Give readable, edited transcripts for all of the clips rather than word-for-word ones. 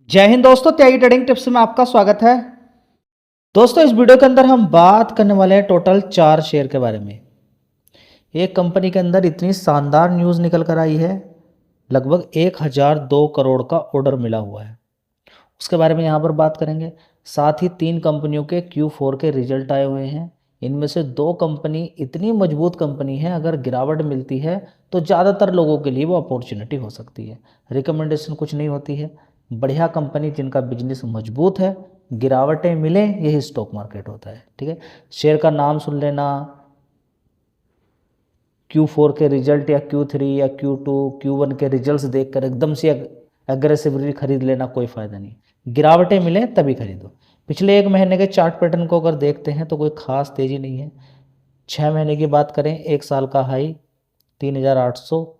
जय हिंद दोस्तों, त्यागी trading tips में आपका स्वागत है। दोस्तों, इस वीडियो के अंदर हम बात करने वाले हैं टोटल 4 शेयर के बारे में। एक कंपनी के अंदर इतनी शानदार न्यूज़ निकल कर आई है, लगभग 1002 करोड़ का ऑर्डर मिला हुआ है। उसके बारे में यहाँ पर बात करेंगे। साथ ही 3 कंपनियों के Q4 के रिजल्ट आए हुए हैं। इनमें से 2 कंपनी इतनी मजबूत कंपनी है, अगर गिरावट मिलती है तो ज़्यादातर लोगों के लिए वो अपॉर्चुनिटी हो सकती है। रिकमेंडेशन कुछ नहीं होती है। बढ़िया कंपनी जिनका बिजनेस मजबूत है, गिरावटें मिलें, यही स्टॉक मार्केट होता है। ठीक है, शेयर का नाम सुन लेना, Q4 के रिजल्ट या Q3 या Q2 Q1 के रिजल्ट्स देखकर एकदम से एग्रेसिवली खरीद लेना कोई फ़ायदा नहीं। गिरावटें मिलें तभी खरीदो। पिछले 1 महीने के चार्ट पैटर्न को अगर देखते हैं तो कोई ख़ास तेज़ी नहीं है। 6 महीने की बात करें, 1 साल का हाई 3800,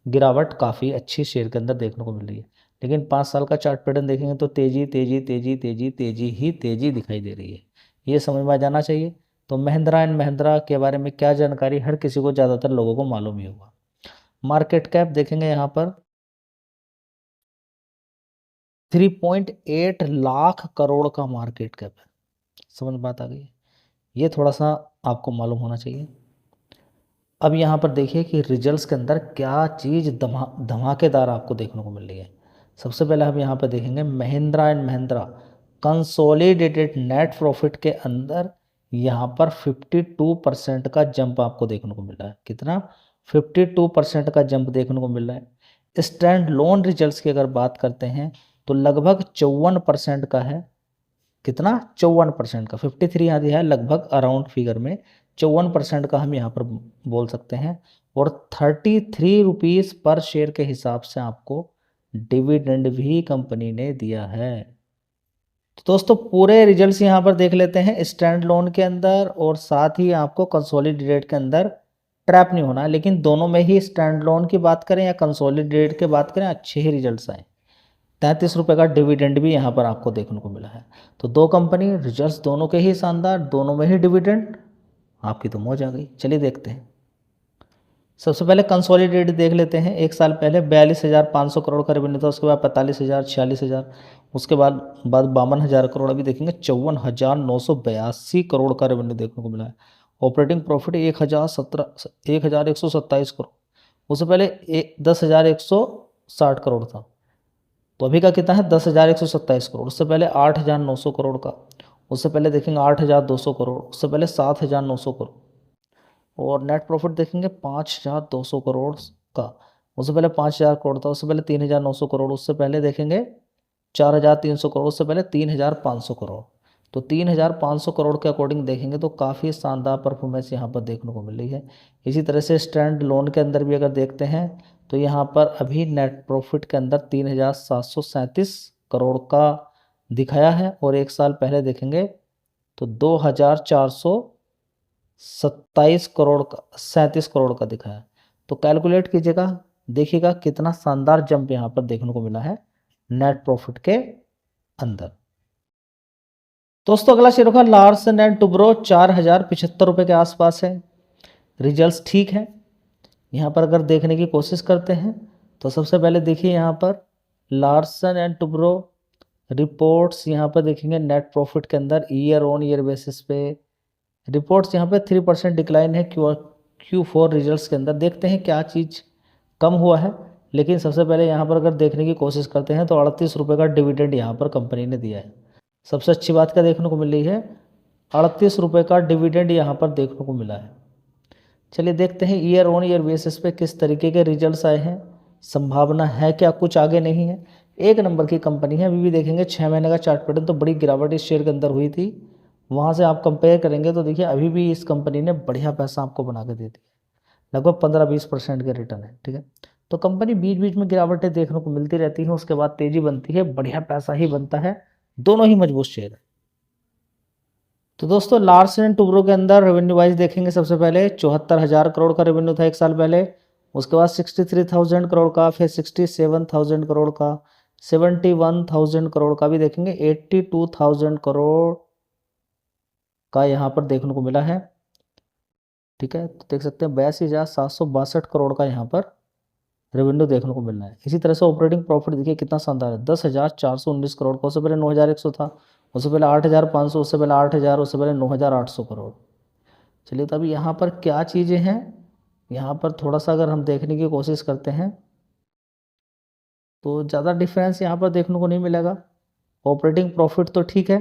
गिरावट काफ़ी अच्छी शेयर के अंदर देखने को मिल रही है। लेकिन 5 साल का चार्ट पैटर्न देखेंगे तो तेज़ी तेज़ी तेज़ी तेज़ी तेज़ी ही तेज़ी दिखाई दे रही है। ये समझ में आ जाना चाहिए। तो महिंद्रा एंड महिंद्रा के बारे में क्या जानकारी, हर किसी को, ज़्यादातर लोगों को मालूम ही होगा। मार्केट कैप देखेंगे यहाँ पर 3.8 लाख करोड़ का मार्केट कैप है। समझ में बात आ गई? ये थोड़ा सा आपको मालूम होना चाहिए। अब यहाँ पर देखिए कि रिजल्ट्स के अंदर क्या चीज़ धमाकेदार आपको देखने को मिल रही है। सबसे पहले हम यहाँ पर देखेंगे Mahindra and Mahindra consolidated net profit के अंदर यहाँ पर 52% का जंप आपको देखने को मिल रहा है। कितना? 52% का जंप देखने को मिल रहा है। स्टैंड लोन रिजल्ट्स की अगर बात करते हैं तो लगभग 54% का है। कितना? 54% का। 53 यहाँ दिया है, लगभग अराउंड फिगर में 54% का हम यहाँ पर बोल सकते हैं। और 33 रुपीज़ पर शेयर के हिसाब से आपको डिविडेंड भी कंपनी ने दिया है। तो दोस्तों, पूरे रिजल्ट्स यहाँ पर देख लेते हैं स्टैंड लोन के अंदर, और साथ ही आपको कंसोलिडेटेड के अंदर ट्रैप नहीं होना है। लेकिन दोनों में ही, स्टैंड लोन की बात करें या कंसोलिडेटेड की बात करें, अच्छे ही रिजल्ट्स आए। 33 रुपये का डिविडेंड भी यहाँ पर आपको देखने को मिला है। तो 2 कंपनी, रिजल्ट्स दोनों के ही शानदार, दोनों में ही डिविडेंड, आपकी तो मौज आ गई। चलिए देखते हैं। सबसे पहले कंसोलिडेटेड देख लेते हैं। 1 साल पहले 42,500 करोड़ का रेवेन्यू था, उसके बाद 45,000, 46,000, उसके बाद 52,000 करोड़। अभी देखेंगे 54,982 करोड़ का रेवेन्यू देखने को मिला है। ऑपरेटिंग प्रॉफिट 1,127 करोड़, उससे पहले 10,160 करोड़ था। तो अभी का कितना है? 10,127 करोड़। उससे पहले 8,900 करोड़ का, उससे पहले देखेंगे 8,200 करोड़, उससे पहले 7,900 करोड़। और नेट प्रॉफिट देखेंगे 5,200 करोड़ का, उससे पहले 5,000 करोड़ था, उससे पहले 3,900 करोड़, उससे पहले देखेंगे 4,300 करोड़, उससे पहले 3,500 करोड़। तो 3,500 करोड़ के अकॉर्डिंग देखेंगे तो काफ़ी शानदार परफॉर्मेंस यहाँ पर देखने को मिल रही है। इसी तरह से स्टैंड लोन के अंदर भी अगर देखते हैं तो यहाँ पर अभी नेट प्रॉफिट के अंदर 3,737 करोड़ का दिखाया है, और 1 साल पहले देखेंगे तो 2,427 करोड़ का, 37 करोड़ का दिखाया। तो कैलकुलेट कीजिएगा, देखिएगा कितना शानदार जंप यहाँ पर देखने को मिला है नेट प्रॉफिट के अंदर। दोस्तों, अगला शेयर होगा लार्सन एंड टुब्रो, 4,075 रुपये के आसपास है। रिजल्ट्स ठीक है। यहाँ पर अगर देखने की कोशिश करते हैं तो सबसे पहले देखिए यहाँ पर लार्सन एंड टुब्रो रिपोर्ट्स, यहाँ पर देखेंगे नेट प्रॉफिट के अंदर ईयर ऑन ईयर बेसिस पे रिपोर्ट्स यहाँ पे 3% डिक्लाइन है। Q4 रिजल्ट्स के अंदर देखते हैं क्या चीज़ कम हुआ है। लेकिन सबसे पहले यहाँ पर अगर देखने की कोशिश करते हैं तो 38 रुपये का डिविडेंड यहाँ पर कंपनी ने दिया है। सबसे अच्छी बात क्या देखने को मिल रही है? 38 रुपये का डिविडेंड यहाँ पर देखने को मिला है। चलिए देखते हैं ईयर ऑन ईयर बेसिस पे किस तरीके के रिजल्ट्स आए हैं, संभावना है क्या कुछ आगे नहीं है। एक नंबर की कंपनी है। अभी भी देखेंगे 6 महीने का चार्ट पैटर्न तो बड़ी गिरावट इस शेयर के अंदर हुई थी, वहाँ से आप कंपेयर करेंगे तो देखिए अभी भी इस कंपनी ने बढ़िया पैसा आपको बना के दे दिया, लगभग 15-20% के रिटर्न है। ठीक है, तो कंपनी बीच बीच में गिरावटें देखने को मिलती रहती हैं, उसके बाद तेज़ी बनती है, बढ़िया पैसा ही बनता है। दोनों ही मजबूत शेयर है। तो दोस्तों, लार्सन एंड टुब्रो के अंदर रेवेन्यू वाइज देखेंगे, सबसे पहले 74,000 करोड़ का रेवेन्यू था 1 साल पहले, उसके बाद 63,000 करोड़ का, फिर 67,000 करोड़ का, 71,000 करोड़ का भी देखेंगे, 82,000 करोड़ का यहाँ पर देखने को मिला है। ठीक है, तो देख सकते हैं 82,762 करोड़ का यहाँ पर रेवेन्यू देखने को मिल रहा है। इसी तरह से ऑपरेटिंग प्रॉफिट देखिए कितना शानदार है, 10,419 करोड़ का। उससे पहले 9,100 था, उससे पहले 8,500, उससे पहले 8,000, उससे पहले 9,800 करोड़। चलिए, तो अभी यहाँ पर क्या चीज़ें हैं, यहाँ पर थोड़ा सा अगर हम देखने की कोशिश करते हैं तो ज़्यादा डिफरेंस यहाँ पर देखने को नहीं मिलेगा। ऑपरेटिंग प्रॉफिट तो ठीक है,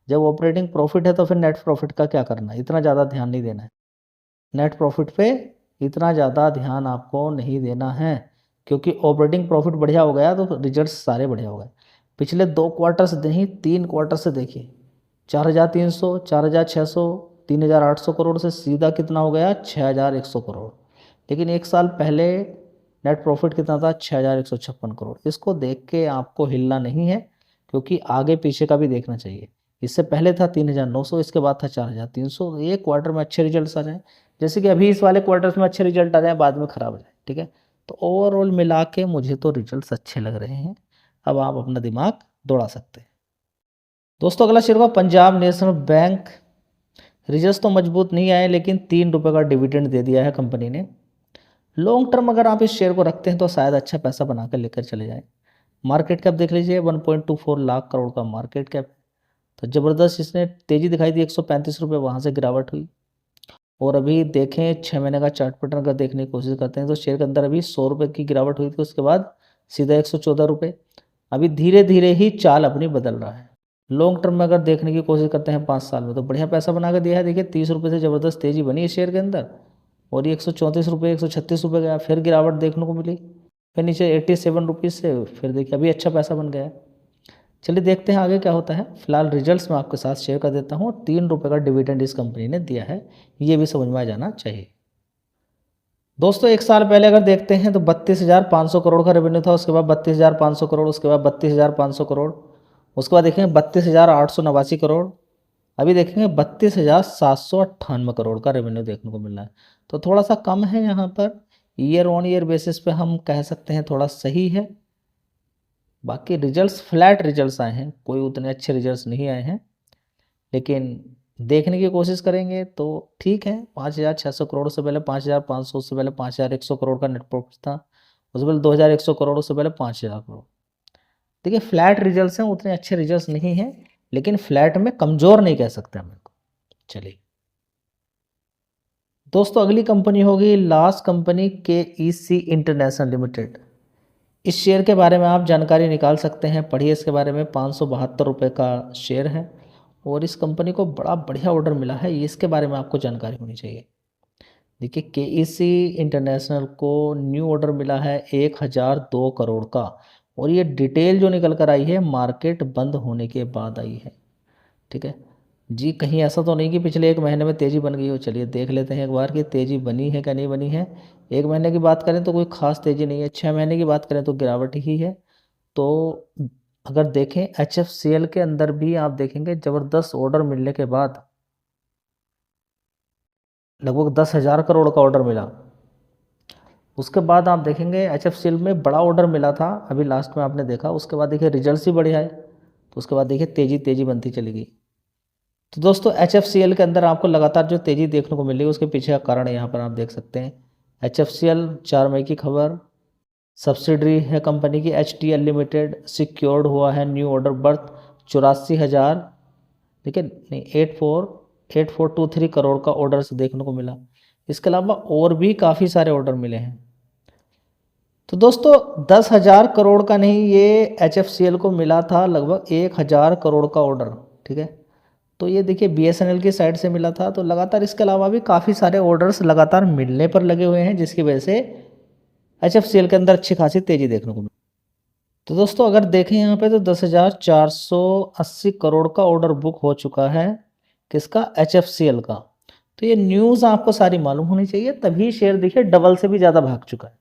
जब ऑपरेटिंग प्रॉफिट है तो फिर नेट प्रॉफिट का क्या करना है, इतना ज़्यादा ध्यान नहीं देना है। नेट प्रॉफिट पे इतना ज़्यादा ध्यान आपको नहीं देना है, क्योंकि ऑपरेटिंग प्रॉफिट बढ़िया हो गया तो रिजल्ट्स सारे बढ़िया हो गए। पिछले 2 क्वार्टर से नहीं, 3 क्वार्टर से देखिए, 4,300, 4,600, 3,800 करोड़ से सीधा कितना हो गया, 6,100 करोड़। लेकिन एक साल पहले नेट प्रॉफिट कितना था, 6,156 करोड़। इसको देख के आपको हिलना नहीं है, क्योंकि आगे पीछे का भी देखना चाहिए। इससे पहले था 3,900, इसके बाद था 4,300। एक क्वार्टर में अच्छे रिजल्ट्स आ जाएँ, जैसे कि अभी इस वाले क्वार्टर्स में अच्छे रिजल्ट आ जाए, बाद में ख़राब हो जाए, ठीक है। तो ओवरऑल मिला के मुझे तो रिजल्ट्स अच्छे लग रहे हैं। अब आप अपना दिमाग दौड़ा सकते हैं। दोस्तों, अगला शेयर हुआ पंजाब नेशनल बैंक। रिजल्ट्स तो मजबूत नहीं आए, लेकिन 3 रुपये का डिविडेंड दे दिया है कंपनी ने। लॉन्ग टर्म अगर आप इस शेयर को रखते हैं तो शायद अच्छा पैसा बनाकर लेकर चले जाएं। मार्केट कैप देख लीजिए, 1.24 लाख करोड़ का मार्केट कैप। तो ज़बरदस्त इसने तेज़ी दिखाई दी, 135 रुपये वहाँ से गिरावट हुई। और अभी देखें 6 महीने का चार्ट पैटर्न अगर देखने की कोशिश करते हैं तो शेयर के अंदर अभी 100 रुपये की गिरावट हुई थी, उसके बाद सीधा 114 रुपये। अभी धीरे धीरे ही चाल अपनी बदल रहा है। लॉन्ग टर्म में अगर देखने की कोशिश करते हैं 5 साल में, तो बढ़िया पैसा बना कर दिया है। देखिए 30 रुपये से ज़बरदस्त तेज़ी बनी है शेयर के अंदर, और ये 134 रुपये, 136 रुपये गया, फिर गिरावट देखने को मिली, फिर नीचे 87 रुपीज़ से फिर देखिए अभी अच्छा पैसा बन गया है। चलिए देखते हैं आगे क्या होता है। फिलहाल रिजल्ट्स मैं आपके साथ शेयर कर देता हूँ। 3 रुपये का डिविडेंड इस कंपनी ने दिया है, ये भी समझ में आ जाना चाहिए। दोस्तों, एक साल पहले अगर देखते हैं तो 32,500 करोड़ का रेवेन्यू था, उसके बाद 32,500 करोड़, उसके बाद 32,500 करोड़, उसके बाद देखेंगे 32,889 करोड़, अभी देखेंगे 32,798 करोड़ का रेवेन्यू देखने को मिल रहा है। तो थोड़ा सा कम है यहाँ पर, ईयर ऑन ईयर बेसिस पे हम कह सकते हैं थोड़ा सही है। बाकी रिजल्ट्स फ्लैट रिजल्ट्स आए हैं, कोई उतने अच्छे रिजल्ट्स नहीं आए हैं, लेकिन देखने की कोशिश करेंगे तो ठीक है। 5,600 करोड़ से पहले 5,500, उससे पहले 5,100 करोड़ का नेट प्रॉफिट था, उससे पहले 2,100 करोड़, उससे पहले 5,000 करोड़। देखिए फ्लैट रिजल्ट्स हैं, उतने अच्छे रिजल्ट्स नहीं हैं, लेकिन फ्लैट में कमज़ोर नहीं कह सकते हम इनको। चलिए दोस्तों, अगली कंपनी होगी last company KEC international limited. इस शेयर के बारे में आप जानकारी निकाल सकते हैं, पढ़िए इसके बारे में। 572 रुपये का शेयर है, और इस कंपनी को बड़ा बढ़िया ऑर्डर मिला है, इसके बारे में आपको जानकारी होनी चाहिए। देखिए KEC इंटरनेशनल को न्यू ऑर्डर मिला है 1,002 करोड़ का, और ये डिटेल जो निकल कर आई है मार्केट बंद होने के बाद आई है, ठीक है जी। कहीं ऐसा तो नहीं कि पिछले 1 महीने में तेज़ी बन गई हो। चलिए देख लेते हैं एक बार कि तेज़ी बनी है क्या नहीं बनी है। 1 महीने की बात करें तो कोई ख़ास तेज़ी नहीं है, 6 महीने की बात करें तो गिरावट ही है। तो अगर देखें HFCL के अंदर भी आप देखेंगे ज़बरदस्त ऑर्डर मिलने के बाद लगभग 10,000 करोड़ का ऑर्डर मिला। उसके बाद आप देखेंगे HFCL में बड़ा ऑर्डर मिला था अभी लास्ट में आपने देखा, उसके बाद देखिए रिजल्ट्स ही बढ़िया है, तो उसके बाद देखिए तेज़ी तेज़ी बनती चली गई। तो दोस्तों HFCL के अंदर आपको लगातार जो तेज़ी देखने को मिल रही है उसके पीछे का कारण यहाँ पर आप देख सकते हैं। HFCL 4 मई की खबर, सब्सिडरी है कंपनी की HTL लिमिटेड, सिक्योर्ड हुआ है न्यू ऑर्डर बर्थ 84,000, ठीक है नहीं 8423 करोड़ का ऑर्डर देखने को मिला। इसके अलावा और भी काफ़ी सारे ऑर्डर मिले हैं। तो दोस्तों 10,000 करोड़ का नहीं, ये HFCL को मिला था लगभग 1,000 करोड़ का ऑर्डर, ठीक है। तो ये देखिए BSNL की साइड से मिला था। तो लगातार इसके अलावा भी काफ़ी सारे ऑर्डर्स लगातार मिलने पर लगे हुए हैं, जिसकी वजह से HFCL के अंदर अच्छी खासी तेज़ी देखने को मिली। तो दोस्तों अगर देखें यहाँ पे तो 10,480 करोड़ का ऑर्डर बुक हो चुका है, किसका, HFCL का। तो ये न्यूज़ आपको सारी मालूम होनी चाहिए, तभी शेयर देखिए डबल से भी ज़्यादा भाग चुका है।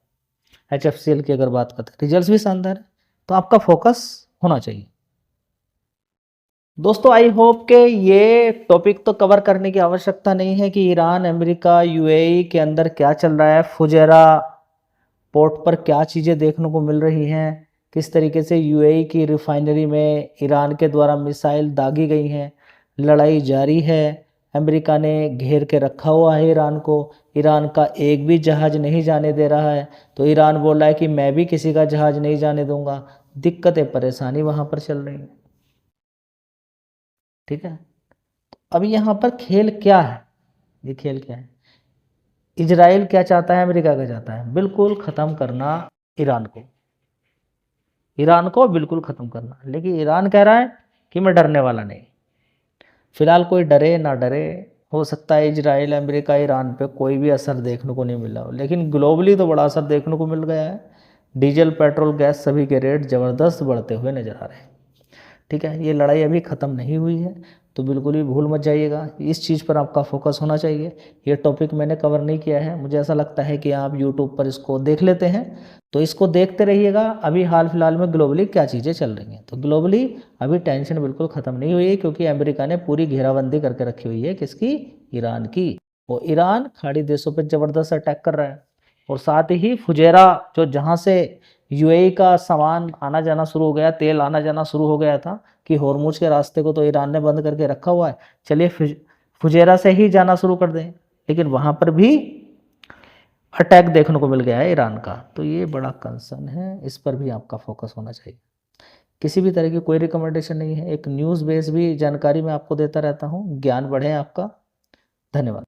HFCL की अगर बात करते हैं, रिजल्ट्स भी शानदार है, तो आपका फोकस होना चाहिए। दोस्तों आई होप के ये टॉपिक तो कवर करने की आवश्यकता नहीं है कि ईरान, अमेरिका, UAE के अंदर क्या चल रहा है, फुजेरा पोर्ट पर क्या चीज़ें देखने को मिल रही हैं, किस तरीके से UAE की रिफाइनरी में ईरान के द्वारा मिसाइल दागी गई हैं, लड़ाई जारी है, अमेरिका ने घेर के रखा हुआ है ईरान को, ईरान का एक भी जहाज नहीं जाने दे रहा है। तो ईरान बोल रहा है कि मैं भी किसी का जहाज नहीं जाने दूंगा। दिक्कतें परेशानी वहां पर चल रही है। ठीक है, अब यहाँ पर खेल क्या है, ये खेल क्या है, इजराइल क्या चाहता है, अमेरिका क्या चाहता है, बिल्कुल ख़त्म करना ईरान को, ईरान को बिल्कुल ख़त्म करना। लेकिन ईरान कह रहा है कि मैं डरने वाला नहीं। फिलहाल कोई डरे ना डरे, हो सकता है इजराइल अमेरिका ईरान पे कोई भी असर देखने को नहीं मिला हो, लेकिन ग्लोबली तो बड़ा असर देखने को मिल गया है। डीजल पेट्रोल गैस सभी के रेट ज़बरदस्त बढ़ते हुए नज़र आ रहे हैं। ठीक है, ये लड़ाई अभी ख़त्म नहीं हुई है, तो बिल्कुल भी भूल मत जाइएगा, इस चीज़ पर आपका फोकस होना चाहिए। ये टॉपिक मैंने कवर नहीं किया है, मुझे ऐसा लगता है कि आप यूट्यूब पर इसको देख लेते हैं, तो इसको देखते रहिएगा। अभी हाल फिलहाल में ग्लोबली क्या चीज़ें चल रही हैं, तो ग्लोबली अभी टेंशन बिल्कुल ख़त्म नहीं हुई है, क्योंकि अमेरिका ने पूरी घेराबंदी करके रखी हुई है, किसकी, ईरान की। और ईरान खाड़ी देशों पर ज़बरदस्त अटैक कर रहा है, और साथ ही फुजेरा जो जहाँ से यूएई का सामान आना जाना शुरू हो गया, तेल आना जाना शुरू हो गया था, कि होर्मुज के रास्ते को तो ईरान ने बंद करके रखा हुआ है, चलिए फुजेरा से ही जाना शुरू कर दें, लेकिन वहाँ पर भी अटैक देखने को मिल गया है ईरान का। तो ये बड़ा कंसर्न है, इस पर भी आपका फोकस होना चाहिए। किसी भी तरह की कोई रिकमेंडेशन नहीं है, एक न्यूज़ बेस भी जानकारी मैं आपको देता रहता हूँ, ज्ञान बढ़े आपका। धन्यवाद।